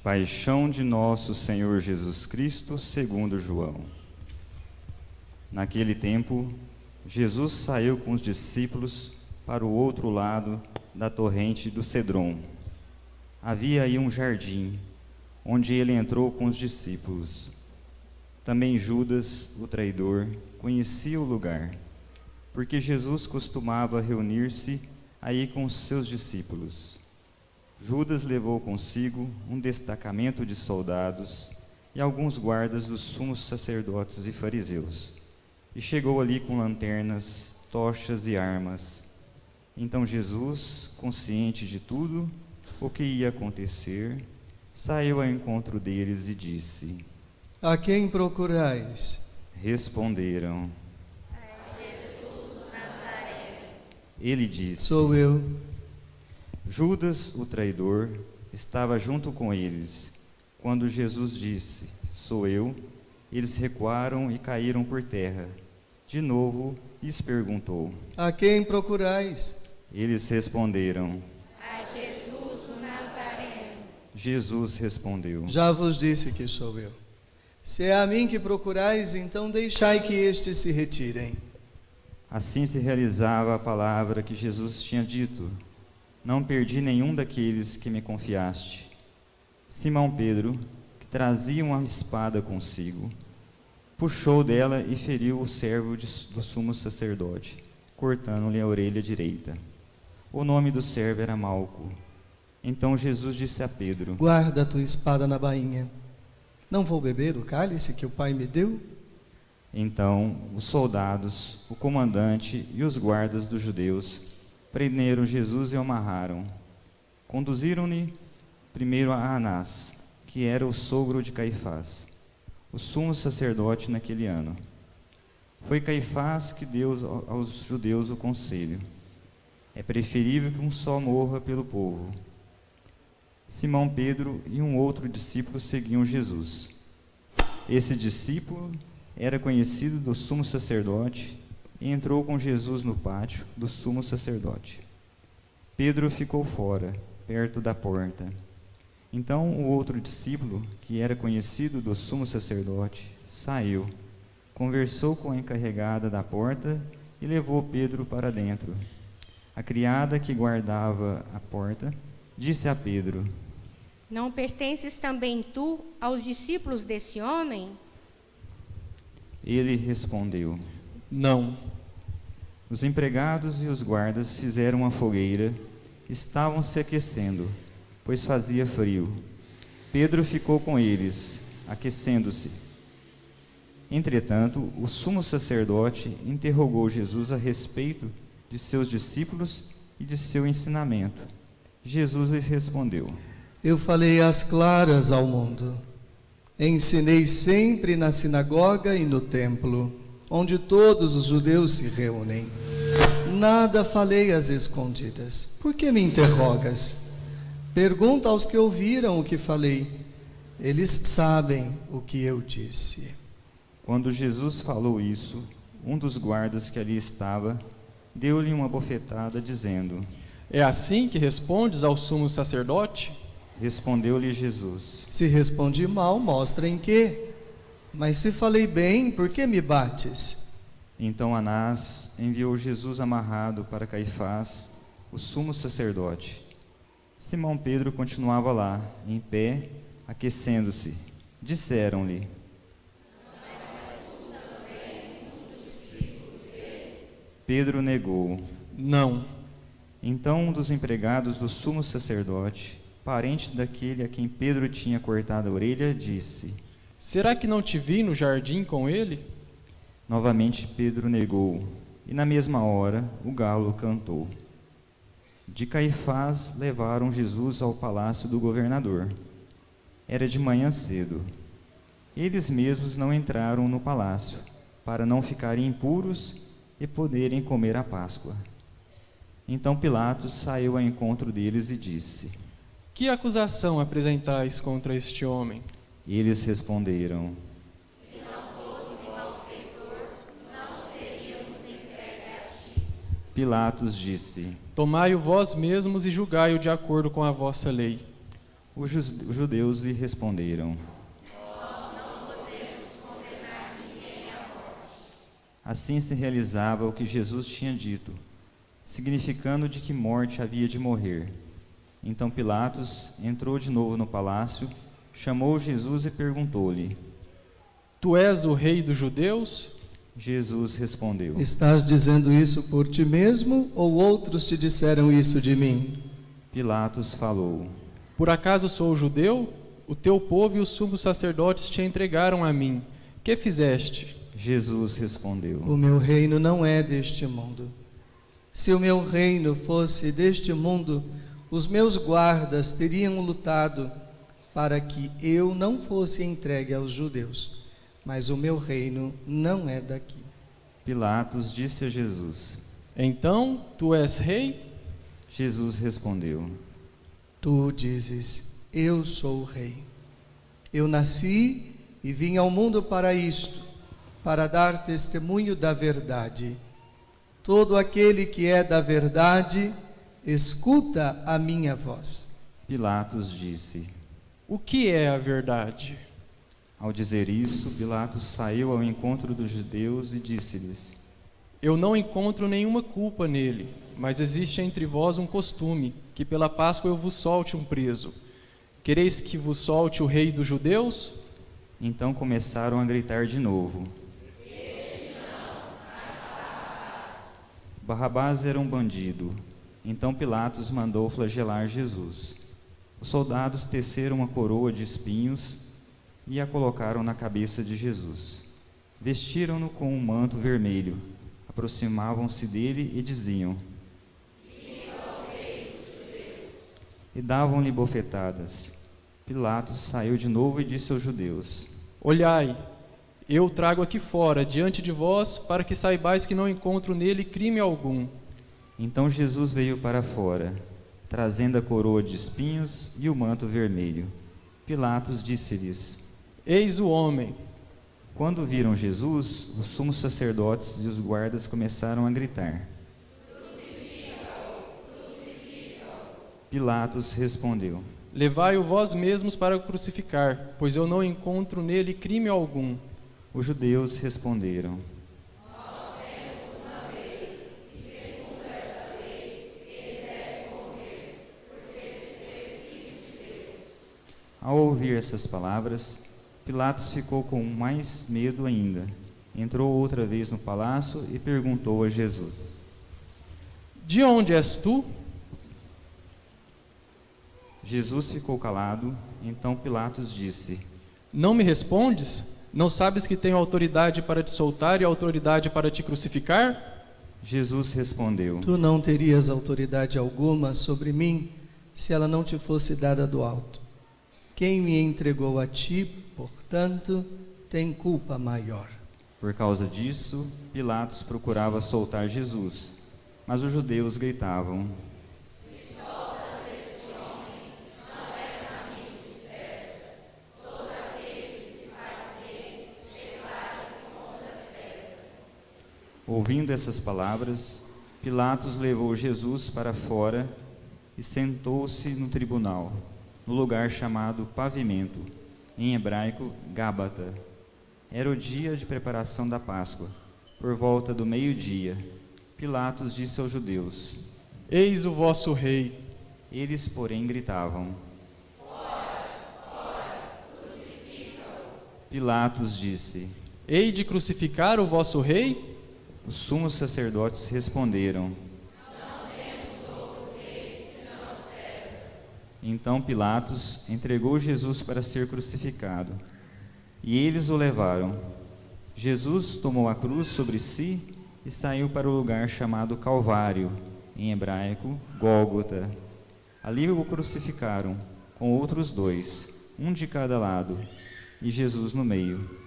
Paixão de nosso Senhor Jesus Cristo, segundo João. Naquele tempo, Jesus saiu com os discípulos para o outro lado da torrente do Cedron. Havia aí um jardim, onde ele entrou com os discípulos. Também Judas, o traidor, conhecia o lugar, porque Jesus costumava reunir-se aí com os seus discípulos. Judas levou consigo um destacamento de soldados e alguns guardas dos sumos sacerdotes e fariseus, e chegou ali com lanternas, tochas e armas. Então Jesus, consciente de tudo o que ia acontecer, saiu ao encontro deles e disse: A quem procurais? Responderam: A Jesus o Nazareno. Ele disse: Sou eu. Judas, o traidor, estava junto com eles. Quando Jesus disse: Sou eu, eles recuaram e caíram por terra. De novo, lhes perguntou: A quem procurais? Eles responderam: A Jesus o Nazareno. Jesus respondeu: Já vos disse que sou eu. Se é a mim que procurais, então deixai que estes se retirem. Assim se realizava a palavra que Jesus tinha dito: Não perdi nenhum daqueles que me confiaste. Simão Pedro, que trazia uma espada consigo, puxou dela e feriu o servo do sumo sacerdote, cortando-lhe a orelha direita. O nome do servo era Malco. Então Jesus disse a Pedro: Guarda a tua espada na bainha. Não vou beber o cálice que o Pai me deu? Então os soldados, o comandante e os guardas dos judeus prenderam Jesus e o amarraram. Conduziram-no primeiro a Anás, que era o sogro de Caifás, o sumo sacerdote naquele ano. Foi Caifás que deu aos judeus o conselho: é preferível que um só morra pelo povo. Simão Pedro e um outro discípulo seguiam Jesus. Esse discípulo era conhecido do sumo sacerdote e entrou com Jesus no pátio do sumo sacerdote. Pedro ficou fora, perto da porta. Então o outro discípulo, que era conhecido do sumo sacerdote, saiu, conversou com a encarregada da porta e levou Pedro para dentro. A criada que guardava a porta disse a Pedro: Não pertences também tu aos discípulos desse homem? Ele respondeu: Não. Os empregados e os guardas fizeram uma fogueira, estavam se aquecendo, pois fazia frio. Pedro ficou com eles, aquecendo-se. Entretanto, o sumo sacerdote interrogou Jesus a respeito de seus discípulos e de seu ensinamento. Jesus lhes respondeu: Eu falei às claras ao mundo. Ensinei sempre na sinagoga e no templo, onde todos os judeus se reúnem. Nada falei às escondidas. Por que me interrogas? Pergunta aos que ouviram o que falei. Eles sabem o que eu disse. Quando Jesus falou isso, um dos guardas que ali estava deu-lhe uma bofetada, dizendo: É assim que respondes ao sumo sacerdote? Respondeu-lhe Jesus: Se respondi mal, mostra em quê? Mas se falei bem, por que me bates? Então Anás enviou Jesus amarrado para Caifás, o sumo sacerdote. Simão Pedro continuava lá, em pé, aquecendo-se. Disseram-lhe: Pedro negou. Não. Então um dos empregados do sumo sacerdote, parente daquele a quem Pedro tinha cortado a orelha, disse: Será que não te vi no jardim com ele? Novamente Pedro negou, e na mesma hora o galo cantou. De Caifás levaram Jesus ao palácio do governador. Era de manhã cedo. Eles mesmos não entraram no palácio, para não ficarem impuros e poderem comer a Páscoa. Então Pilatos saiu ao encontro deles e disse: Que acusação apresentais contra este homem? Eles responderam: Se não fosse malfeitor, não o teríamos entregue a ti. Pilatos disse: Tomai-o vós mesmos e julgai-o de acordo com a vossa lei. Os judeus lhe responderam: assim se realizava o que Jesus tinha dito, significando de que morte havia de morrer. Então Pilatos entrou de novo no palácio, chamou Jesus e perguntou-lhe: Tu és o rei dos judeus? Jesus respondeu: Estás dizendo isso por ti mesmo ou outros te disseram isso de mim? Pilatos falou: Por acaso sou judeu? O teu povo e os sumos sacerdotes te entregaram a mim. Que fizeste? Jesus respondeu: O meu reino não é deste mundo. Se o meu reino fosse deste mundo, os meus guardas teriam lutado para que eu não fosse entregue aos judeus. Mas o meu reino não é daqui. Pilatos disse a Jesus: Então, tu és rei? Jesus respondeu: Tu dizes, eu sou o rei. Eu nasci e vim ao mundo para isto, para dar testemunho da verdade. Todo aquele que é da verdade, escuta a minha voz. Pilatos disse. O que é a verdade? Ao dizer isso, Pilatos saiu ao encontro dos judeus e disse-lhes: Eu não encontro nenhuma culpa nele, mas existe entre vós um costume, que pela Páscoa eu vos solte um preso. Quereis que vos solte o rei dos judeus? Então começaram a gritar de novo. Barrabás era um bandido. Então Pilatos mandou flagelar Jesus. Os soldados teceram uma coroa de espinhos e a colocaram na cabeça de Jesus. Vestiram-no com um manto vermelho, aproximavam-se dele e diziam: e davam-lhe bofetadas. Pilatos saiu de novo e disse aos judeus: Olhai, eu trago aqui fora, diante de vós, para que saibais que não encontro nele crime algum. Então Jesus veio para fora, trazendo a coroa de espinhos e o manto vermelho. Pilatos disse-lhes: Eis o homem. Quando viram Jesus, os sumos sacerdotes e os guardas começaram a gritar. Pilatos respondeu: Levai-o vós mesmos para o crucificar, pois eu não encontro nele crime algum. Os judeus responderam: Ao ouvir essas palavras, Pilatos ficou com mais medo ainda. Entrou outra vez no palácio e perguntou a Jesus: De onde és tu? Jesus ficou calado. Então Pilatos disse: Não me respondes? Não sabes que tenho autoridade para te soltar e autoridade para te crucificar? Jesus respondeu: Tu não terias autoridade alguma sobre mim se ela não te fosse dada do alto. Quem me entregou a ti, portanto, tem culpa maior. Por causa disso, Pilatos procurava soltar Jesus, mas os judeus gritavam: Ouvindo essas palavras, Pilatos levou Jesus para fora e sentou-se no tribunal, no lugar chamado Pavimento, em hebraico Gábata. Era o dia de preparação da Páscoa, por volta do meio-dia. Pilatos disse aos judeus: Eis o vosso rei. Eles, porém, gritavam: Pilatos disse: Hei de crucificar o vosso rei? Os sumos sacerdotes responderam: Então Pilatos entregou Jesus para ser crucificado, e eles o levaram. Jesus tomou a cruz sobre si e saiu para o lugar chamado Calvário, em hebraico Gólgota. Ali o crucificaram, com outros dois, um de cada lado, e Jesus no meio.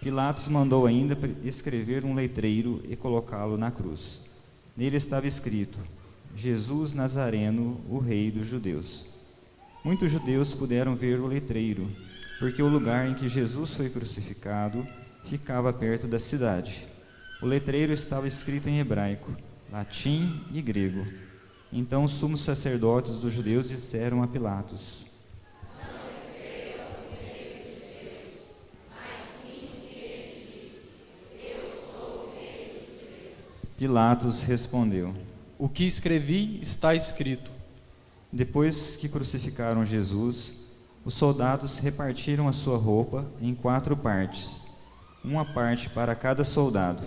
Pilatos mandou ainda escrever um letreiro e colocá-lo na cruz. Nele estava escrito: Jesus Nazareno, o Rei dos Judeus. Muitos judeus puderam ver o letreiro, porque o lugar em que Jesus foi crucificado ficava perto da cidade. O letreiro estava escrito em hebraico, latim e grego. Então os sumos sacerdotes dos judeus disseram a Pilatos: Pilatos respondeu: O que escrevi está escrito. Depois que crucificaram Jesus, os soldados repartiram a sua roupa em 4 partes, uma parte para cada soldado.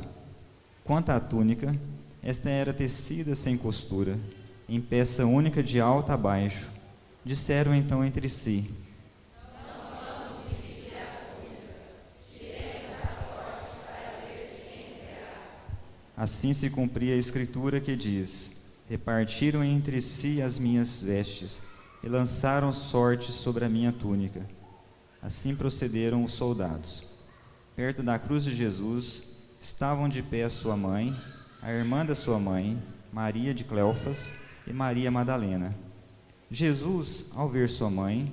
Quanto à túnica, esta era tecida sem costura, em peça única de alto a baixo. Disseram então entre si: Assim se cumpria a escritura que diz: Repartiram entre si as minhas vestes e lançaram sortes sobre a minha túnica. Assim procederam os soldados. Perto da cruz de Jesus estavam de pé a sua mãe, a irmã da sua mãe, Maria de Cleofas e Maria Madalena. Jesus, ao ver sua mãe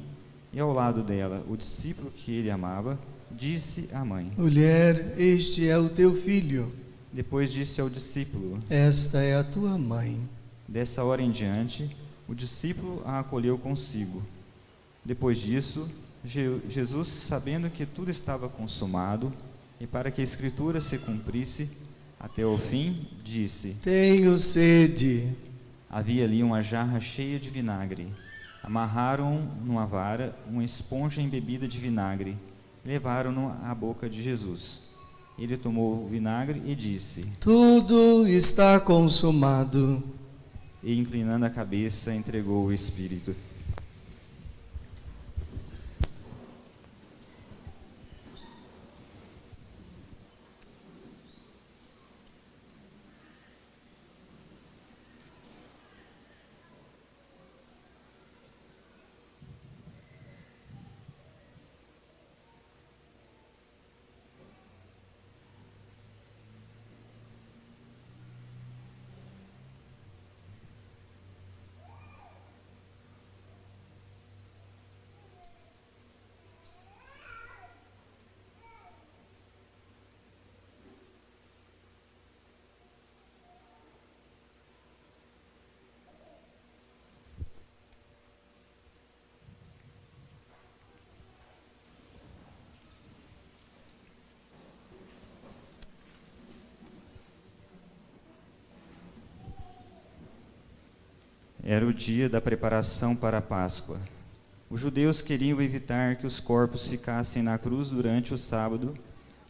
e ao lado dela o discípulo que ele amava, disse à mãe: Mulher, este é o teu filho. Depois disse ao discípulo: Esta é a tua mãe. Dessa hora em diante, o discípulo a acolheu consigo. Depois disso, Jesus, sabendo que tudo estava consumado, e para que a Escritura se cumprisse até o fim, disse: Tenho sede. Havia ali uma jarra cheia de vinagre. Amarraram numa vara uma esponja embebida de vinagre. Levaram-no à boca de Jesus. Ele tomou o vinagre e disse: Tudo está consumado. E inclinando a cabeça, entregou o Espírito. Era o dia da preparação para a Páscoa. Os judeus queriam evitar que os corpos ficassem na cruz durante o sábado,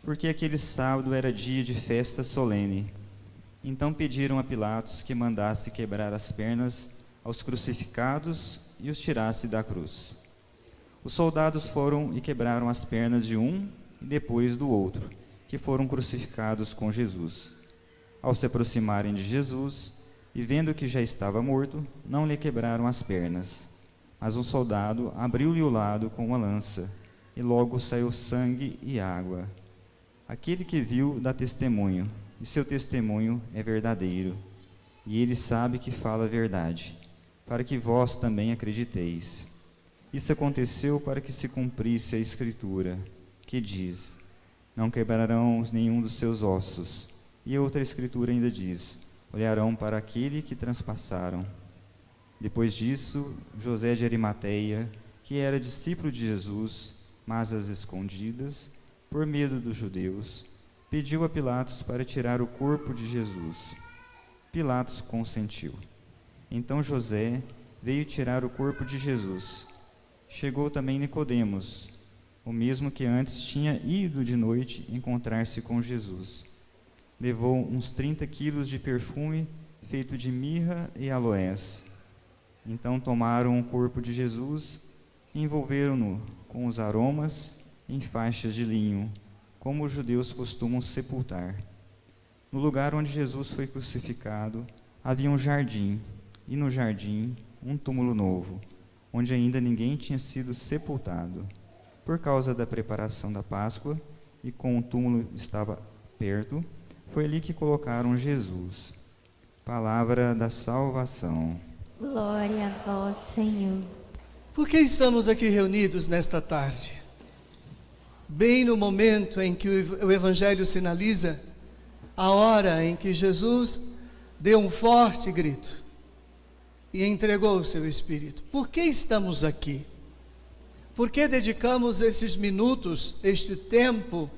porque aquele sábado era dia de festa solene. Então pediram a Pilatos que mandasse quebrar as pernas aos crucificados e os tirasse da cruz. Os soldados foram e quebraram as pernas de um e depois do outro, que foram crucificados com Jesus. Ao se aproximarem de Jesus, e vendo que já estava morto, não lhe quebraram as pernas. Mas um soldado abriu-lhe o lado com uma lança, e logo saiu sangue e água. Aquele que viu dá testemunho, e seu testemunho é verdadeiro. E ele sabe que fala a verdade, para que vós também acrediteis. Isso aconteceu para que se cumprisse a Escritura, que diz: Não quebrarão nenhum dos seus ossos. E outra Escritura ainda diz: Olharão para aquele que transpassaram. Depois disso, José de Arimateia, que era discípulo de Jesus, mas às escondidas, por medo dos judeus, pediu a Pilatos para tirar o corpo de Jesus. Pilatos consentiu. Então José veio tirar o corpo de Jesus. Chegou também Nicodemos, o mesmo que antes tinha ido de noite encontrar-se com Jesus. Levou uns 30 quilos de perfume feito de mirra e aloés. Então tomaram o corpo de Jesus e envolveram-no com os aromas em faixas de linho, como os judeus costumam sepultar. No lugar onde Jesus foi crucificado havia um jardim, e no jardim um túmulo novo, onde ainda ninguém tinha sido sepultado. Por causa da preparação da Páscoa, e com o túmulo estava perto, foi ali que colocaram Jesus. Palavra da salvação. Glória a vós, Senhor. Por que estamos aqui reunidos nesta tarde? Bem no momento em que o Evangelho sinaliza a hora em que Jesus deu um forte grito e entregou o seu Espírito. Por que estamos aqui? Por que dedicamos esses minutos, este tempo,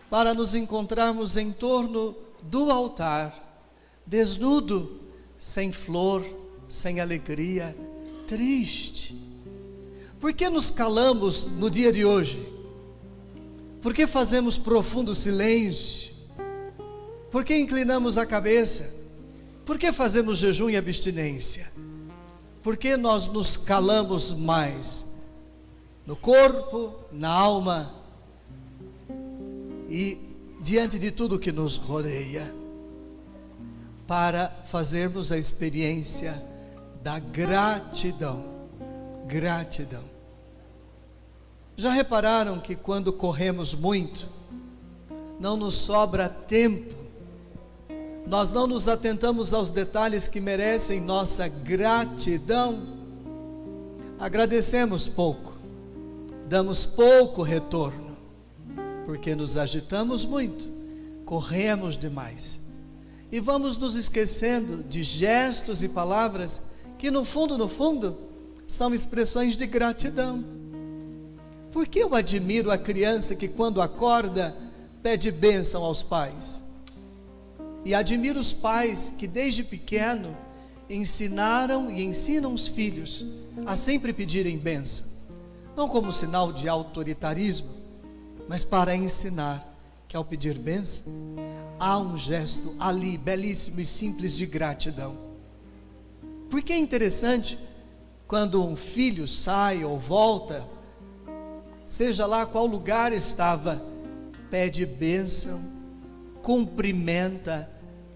para nos encontrarmos em torno do altar, desnudo, sem flor, sem alegria, triste. Por que nos calamos no dia de hoje? Por que fazemos profundo silêncio? Por que inclinamos a cabeça? Por que fazemos jejum e abstinência? Por que nós nos calamos mais? No corpo, na alma e diante de tudo que nos rodeia, para fazermos a experiência da gratidão. Gratidão. Já repararam que quando corremos muito, não nos sobra tempo, nós não nos atentamos aos detalhes que merecem nossa gratidão? Agradecemos pouco, damos pouco retorno, porque nos agitamos muito, corremos demais, e vamos nos esquecendo de gestos e palavras que no fundo, são expressões de gratidão. Por que eu admiro a criança que quando acorda, pede bênção aos pais? E admiro os pais que desde pequeno ensinaram e ensinam os filhos a sempre pedirem bênção, não como sinal de autoritarismo, mas para ensinar que ao pedir bênção, há um gesto ali belíssimo e simples de gratidão. Porque é interessante quando um filho sai ou volta, seja lá qual lugar estava, pede bênção, cumprimenta,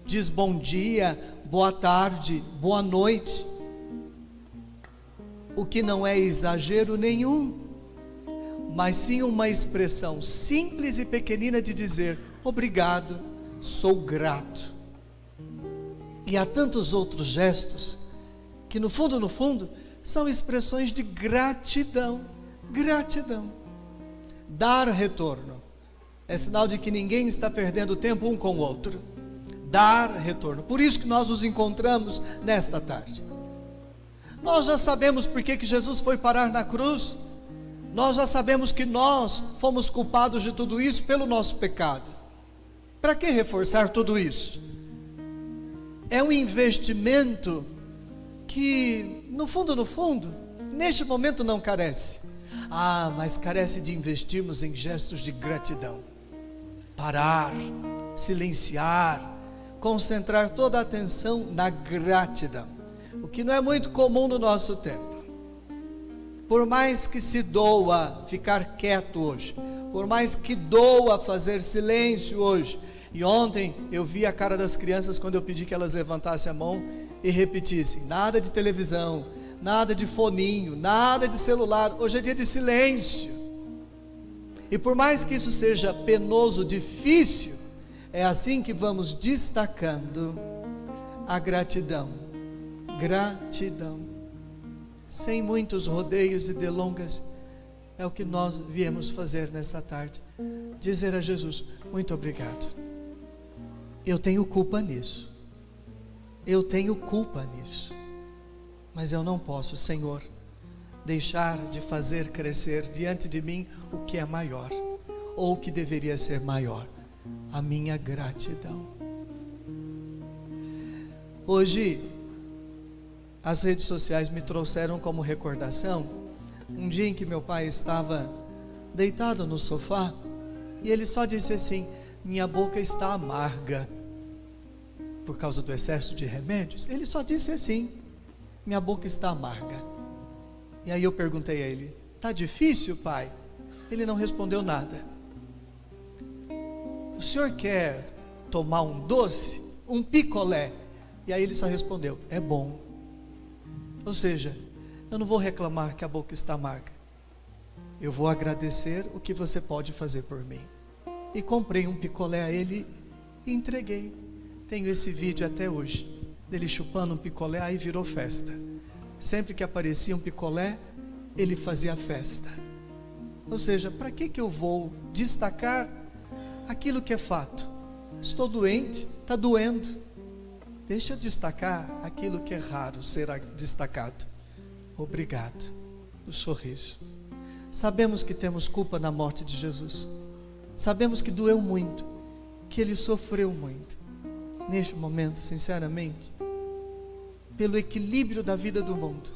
diz bom dia, boa tarde, boa noite, o que não é exagero nenhum, mas sim uma expressão simples e pequenina de dizer obrigado, sou grato. E há tantos outros gestos que no fundo são expressões de gratidão. Gratidão. Dar retorno é sinal de que ninguém está perdendo tempo um com o outro. Dar retorno. Por isso que nós nos encontramos nesta tarde. Nós já sabemos por que Jesus foi parar na cruz. Nós já sabemos que nós fomos culpados de tudo isso pelo nosso pecado. Para que reforçar tudo isso? É um investimento que, no fundo, neste momento não carece. Mas carece de investirmos em gestos de gratidão. Parar, silenciar, concentrar toda a atenção na gratidão, o que não é muito comum no nosso tempo. Por mais que se doa ficar quieto hoje, por mais que doa fazer silêncio hoje, e ontem eu vi a cara das crianças quando eu pedi que elas levantassem a mão e repetissem, nada de televisão, nada de foninho, nada de celular, hoje é dia de silêncio. E por mais que isso seja penoso, difícil, é assim que vamos destacando a gratidão. Gratidão, sem muitos rodeios e delongas, é o que nós viemos fazer nesta tarde. Dizer a Jesus, muito obrigado. Eu tenho culpa nisso. Eu tenho culpa nisso. Mas eu não posso, Senhor, deixar de fazer crescer diante de mim o que é maior, ou o que deveria ser maior, a minha gratidão. Hoje, as redes sociais me trouxeram como recordação um dia em que meu pai estava deitado no sofá e ele só disse assim, minha boca está amarga por causa do excesso de remédios. Ele só disse assim, minha boca está amarga. E aí eu perguntei a ele, está difícil, pai? Ele não respondeu nada. O senhor quer tomar um doce? Um picolé? E aí ele só respondeu, é bom. Ou seja, eu não vou reclamar que a boca está amarga. Eu vou agradecer o que você pode fazer por mim. E comprei um picolé a ele e entreguei. Tenho esse vídeo até hoje, dele chupando um picolé, aí virou festa. Sempre que aparecia um picolé, ele fazia festa. Ou seja, para que eu vou destacar aquilo que é fato? Estou doente, está doendo. Deixa eu destacar aquilo que é raro ser destacado. Obrigado. O sorriso. Sabemos que temos culpa na morte de Jesus. Sabemos que doeu muito, que Ele sofreu muito. neste momento, sinceramente, pelo equilíbrio da vida do mundo,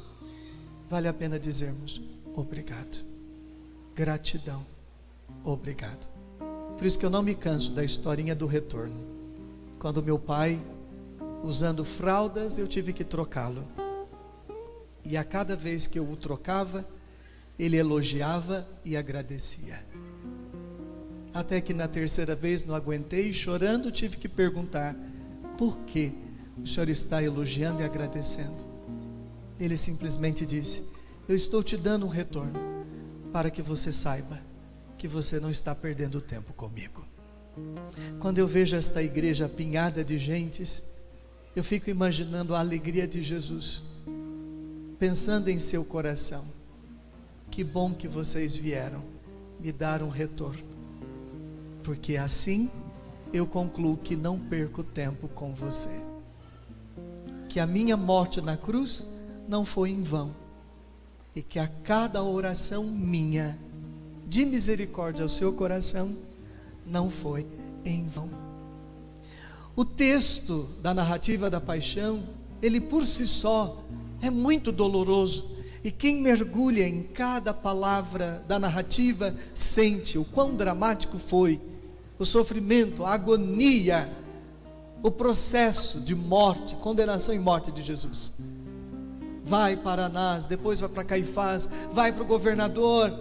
vale a pena dizermos obrigado, gratidão, obrigado. Por isso que eu não me canso da historinha do retorno. Quando meu pai, usando fraldas, eu tive que trocá-lo, e a cada vez que eu o trocava, ele elogiava e agradecia. Até que na terceira vez não aguentei, chorando, tive que perguntar: por que o senhor está elogiando e agradecendo? Ele simplesmente disse: eu estou te dando um retorno, para que você saiba que você não está perdendo tempo comigo. Quando eu vejo esta igreja apinhada de gentes, eu fico imaginando a alegria de Jesus, pensando em seu coração: que bom que vocês vieram me dar um retorno, porque assim eu concluo que não perco tempo com você, que a minha morte na cruz não foi em vão, e que a cada oração minha de misericórdia ao seu coração não foi em vão. O texto da narrativa da paixão, ele por si só é muito doloroso, e quem mergulha em cada palavra da narrativa sente o quão dramático foi o sofrimento, a agonia, o processo de morte, condenação e morte de Jesus. Vai para Anás, depois vai para Caifás, vai para o governador,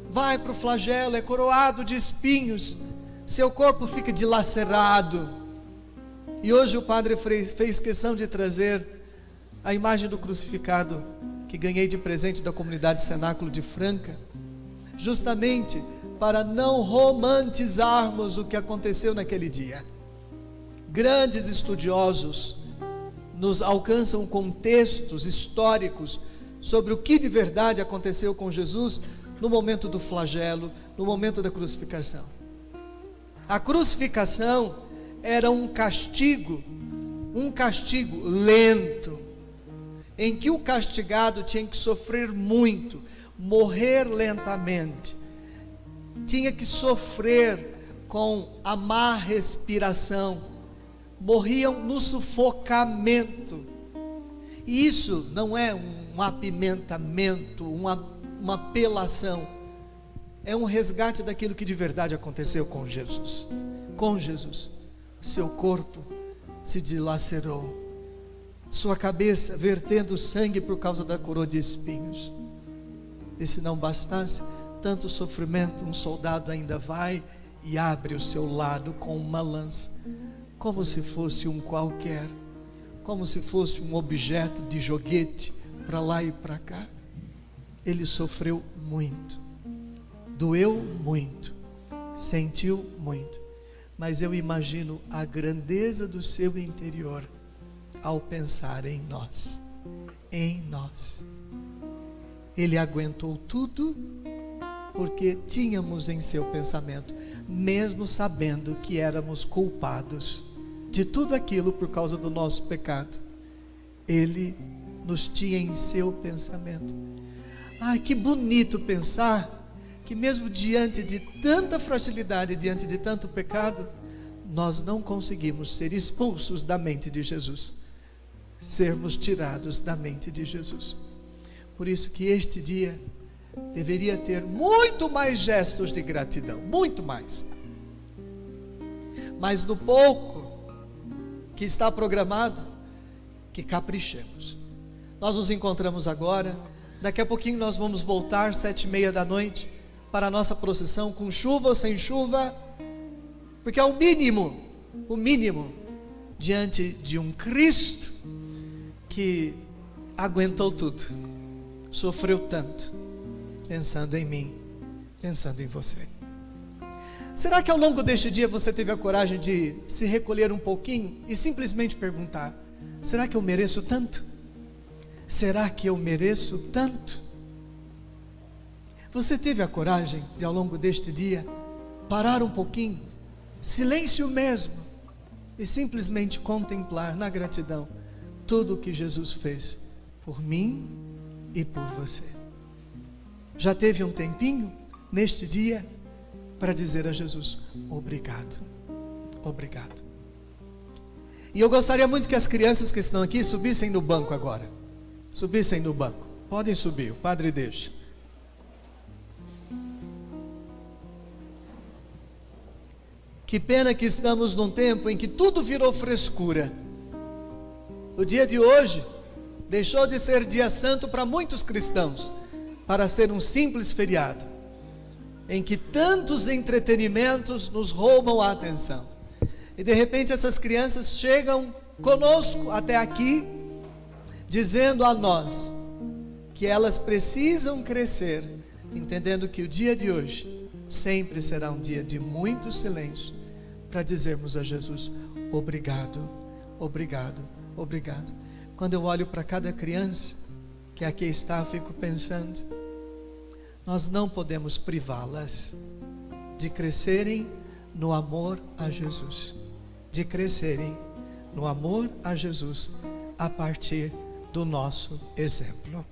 vai para o flagelo, é coroado de espinhos, seu corpo fica dilacerado. E hoje o padre fez questão de trazer a imagem do crucificado, que ganhei de presente da comunidade Cenáculo de Franca, justamente para não romantizarmos o que aconteceu naquele dia. Grandes estudiosos nos alcançam com textos históricos sobre o que de verdade aconteceu com Jesus no momento do flagelo, no momento da crucificação. A crucificação era um castigo lento, em que o castigado tinha que sofrer muito, morrer lentamente, tinha que sofrer com a má respiração, morriam no sufocamento. E isso não é um apimentamento, uma apelação, é um resgate daquilo que de verdade aconteceu com Jesus. Com Jesus, seu corpo se dilacerou, sua cabeça vertendo sangue por causa da coroa de espinhos. E se não bastasse tanto sofrimento, um soldado ainda vai e abre o seu lado com uma lança, como se fosse um qualquer, como se fosse um objeto de joguete, para lá e para cá. Ele sofreu muito, doeu muito, sentiu muito, mas eu imagino a grandeza do seu interior ao pensar em nós, Ele aguentou tudo, porque tínhamos em seu pensamento, mesmo sabendo que éramos culpados de tudo aquilo por causa do nosso pecado, Ele nos tinha em seu pensamento. Ai, que bonito pensar que mesmo diante de tanta fragilidade, diante de tanto pecado, nós não conseguimos ser expulsos da mente de Jesus, sermos tirados da mente de Jesus. Por isso que este dia deveria ter muito mais gestos de gratidão, muito mais. Mas no pouco que está programado, que caprichemos. Nós nos encontramos agora, daqui a pouquinho nós vamos voltar 7:30 da noite para a nossa procissão, com chuva ou sem chuva, porque é o mínimo diante de um Cristo que aguentou tudo, sofreu tanto, pensando em mim, pensando em você. Será que ao longo deste dia você teve a coragem de se recolher um pouquinho e simplesmente perguntar: será que eu mereço tanto? Será que eu mereço tanto? Você teve a coragem de, ao longo deste dia, parar um pouquinho, silêncio mesmo, e simplesmente contemplar na gratidão tudo o que Jesus fez por mim e por você? Já teve um tempinho neste dia para dizer a Jesus: obrigado, obrigado. E eu gostaria muito que as crianças que estão aqui subissem no banco agora. Subissem no banco. Podem subir, o padre deixa. Que pena que estamos num tempo em que tudo virou frescura. O dia de hoje deixou de ser dia santo para muitos cristãos, para ser um simples feriado, em que tantos entretenimentos nos roubam a atenção. E de repente essas crianças chegam conosco até aqui, dizendo a nós que elas precisam crescer, entendendo que o dia de hoje sempre será um dia de muito silêncio, para dizermos a Jesus: obrigado, obrigado, obrigado. Quando eu olho para cada criança que aqui está, eu fico pensando, nós não podemos privá-las de crescerem no amor a Jesus, de crescerem no amor a Jesus a partir do nosso exemplo.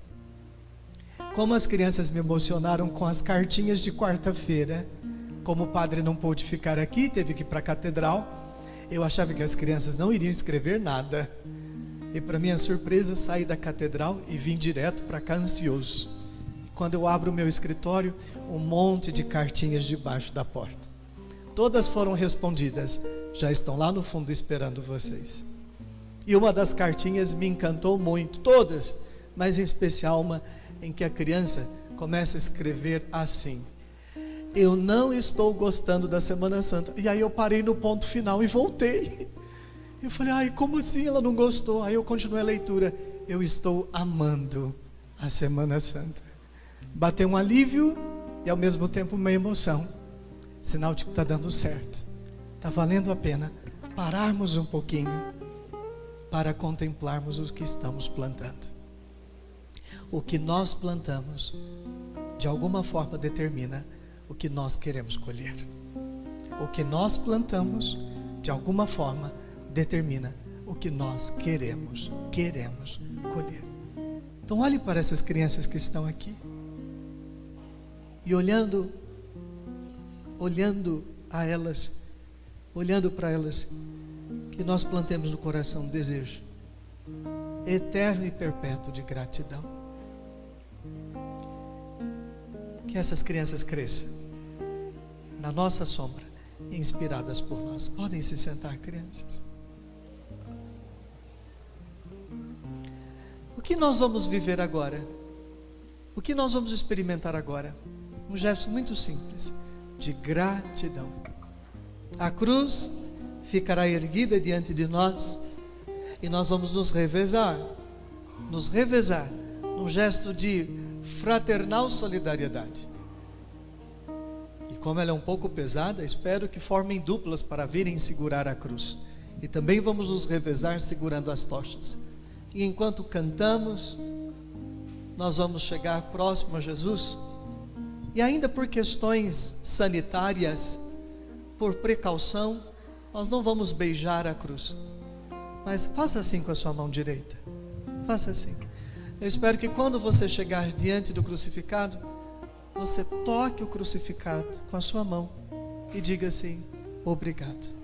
Como as crianças me emocionaram com as cartinhas de quarta-feira. Como o padre não pôde ficar aqui, teve que ir para a catedral, eu achava que as crianças não iriam escrever nada. E para minha surpresa, saí da catedral e vim direto para cá ansioso. Quando eu abro o meu escritório, um monte de cartinhas debaixo da porta. Todas foram respondidas, já estão lá no fundo esperando vocês. E uma das cartinhas me encantou muito, todas, mas em especial uma em que a criança começa a escrever assim: eu não estou gostando da Semana Santa. E aí eu parei no ponto final e voltei. Eu falei: ai, como assim ela não gostou? Aí eu continuei a leitura: eu estou amando a Semana Santa. Bateu um alívio e ao mesmo tempo uma emoção, sinal de que está dando certo, está valendo a pena pararmos um pouquinho para contemplarmos o que estamos plantando. O que nós plantamos de alguma forma determina o que nós queremos colher. O que nós plantamos de alguma forma determina o que nós queremos colher. Então olhe para essas crianças que estão aqui e olhando a elas, olhando para elas, que nós plantemos no coração um desejo eterno e perpétuo de gratidão. Que essas crianças cresçam na nossa sombra, inspiradas por nós. Podem se sentar, crianças. O que nós vamos viver agora? O que nós vamos experimentar agora? Um gesto muito simples, de gratidão. A cruz ficará erguida diante de nós e nós vamos nos revezar num gesto de fraternal solidariedade. E como ela é um pouco pesada, espero que formem duplas para virem segurar a cruz. E também vamos nos revezar segurando as tochas. E enquanto cantamos, nós vamos chegar próximo a Jesus. E ainda por questões sanitárias, por precaução, nós não vamos beijar a cruz. Mas faça assim com a sua mão direita. Faça assim. Eu espero que quando você chegar diante do crucificado, você toque o crucificado com a sua mão e diga assim: obrigado.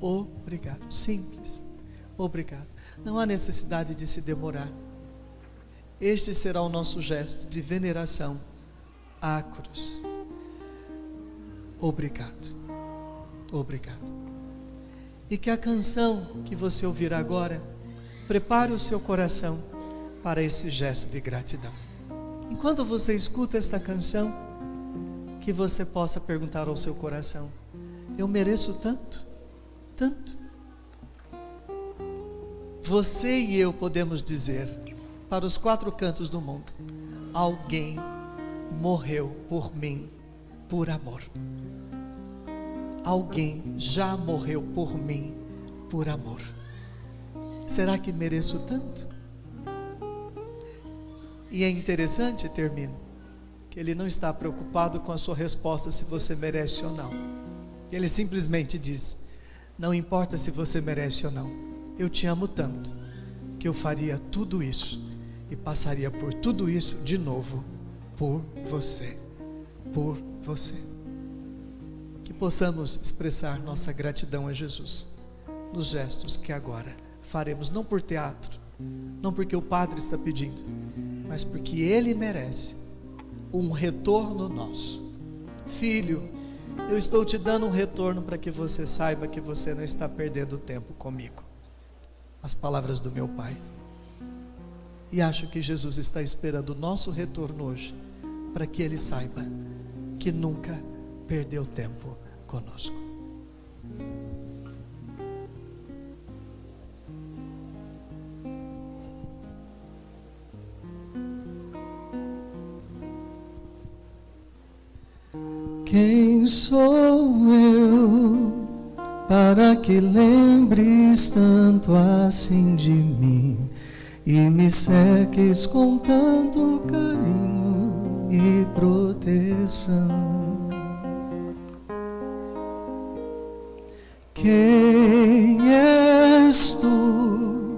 Obrigado. Simples. Obrigado. Não há necessidade de se demorar. Este será o nosso gesto de veneração à cruz. Obrigado. Obrigado. E que a canção que você ouvirá agora prepare o seu coração para esse gesto de gratidão. Enquanto você escuta esta canção, que você possa perguntar ao seu coração: eu mereço tanto, tanto. Você e eu podemos dizer para os quatro cantos do mundo: alguém morreu por mim por amor. Alguém já morreu por mim por amor. Será que mereço tanto? E é interessante, termino, que ele não está preocupado com a sua resposta se você merece ou não. Ele simplesmente diz: não importa se você merece ou não, eu te amo tanto que eu faria tudo isso e passaria por tudo isso de novo por você. Por você. Que possamos expressar nossa gratidão a Jesus nos gestos que agora faremos, não por teatro, não porque o Padre está pedindo, mas porque Ele merece um retorno nosso. Filho, eu estou te dando um retorno para que você saiba que você não está perdendo tempo comigo. As palavras do meu Pai. E acho que Jesus está esperando o nosso retorno hoje, para que Ele saiba que nunca perdeu tempo conosco. Quem sou eu para que lembres tanto assim de mim e me cerques com tanto carinho e proteção? Quem és tu,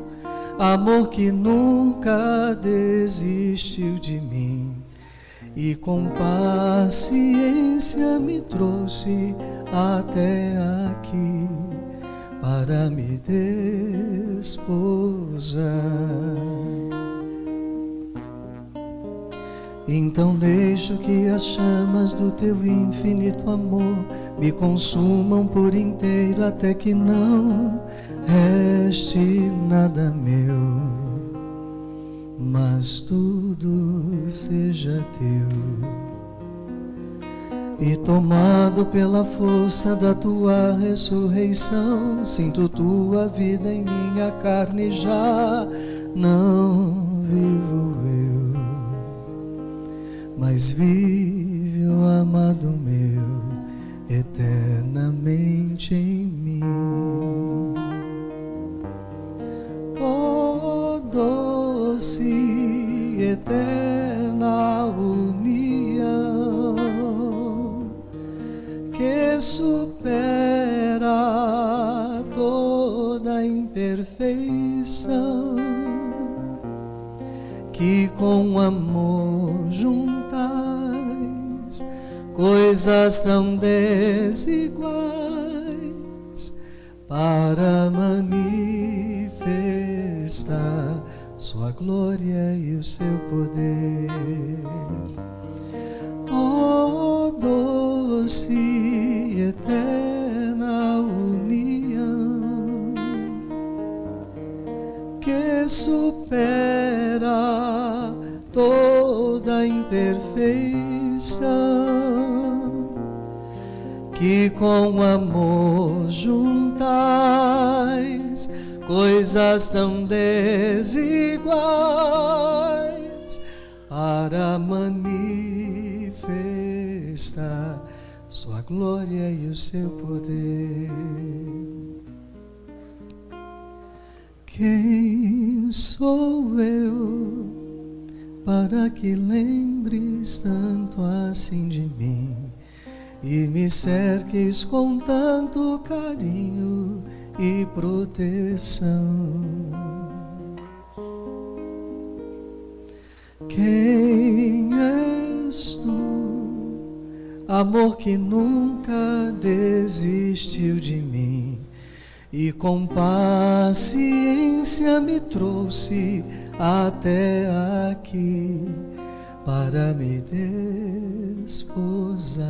amor que nunca desistiu de mim e com paciência me trouxe até aqui para me desposar? Então deixo que as chamas do teu infinito amor me consumam por inteiro até que não reste nada meu, mas tudo seja teu. E tomado pela força da tua ressurreição, sinto tua vida em minha carne já. Não vivo eu, mas vive o amado meu eternamente em mim. Oh, doce eterna união que supera toda imperfeição, que com amor juntais coisas tão desiguais para manifestar sua glória e o seu poder. Oh, doce eterna união que supera toda imperfeição, que com amor juntais coisas tão desiguais para manifestar sua glória e o seu poder. Quem sou eu para que lembres tanto assim de mim e me cerques com tanto carinho e proteção? Quem és tu, amor que nunca desistiu de mim e com paciência me trouxe até aqui para me desposar?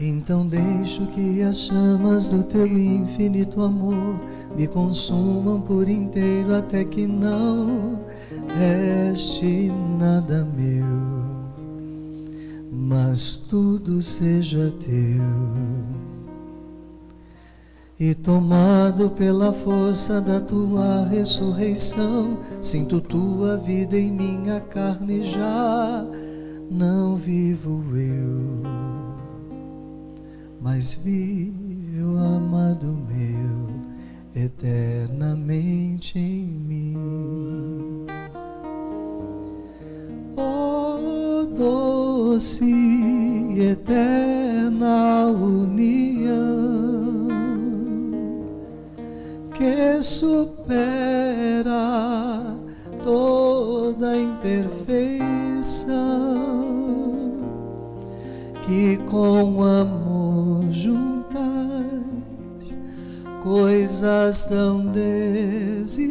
Então deixo que as chamas do teu infinito amor me consumam por inteiro até que não reste nada meu, mas tudo seja teu. E tomado pela força da tua ressurreição, sinto tua vida em minha carne já. Não vivo eu, mas vive o amado meu eternamente em mim. Oh, doce eterna união que supera toda imperfeição, que com com amor juntais coisas tão desiguais,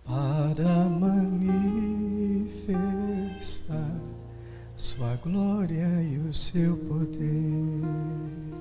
para manifestar sua glória e o seu poder.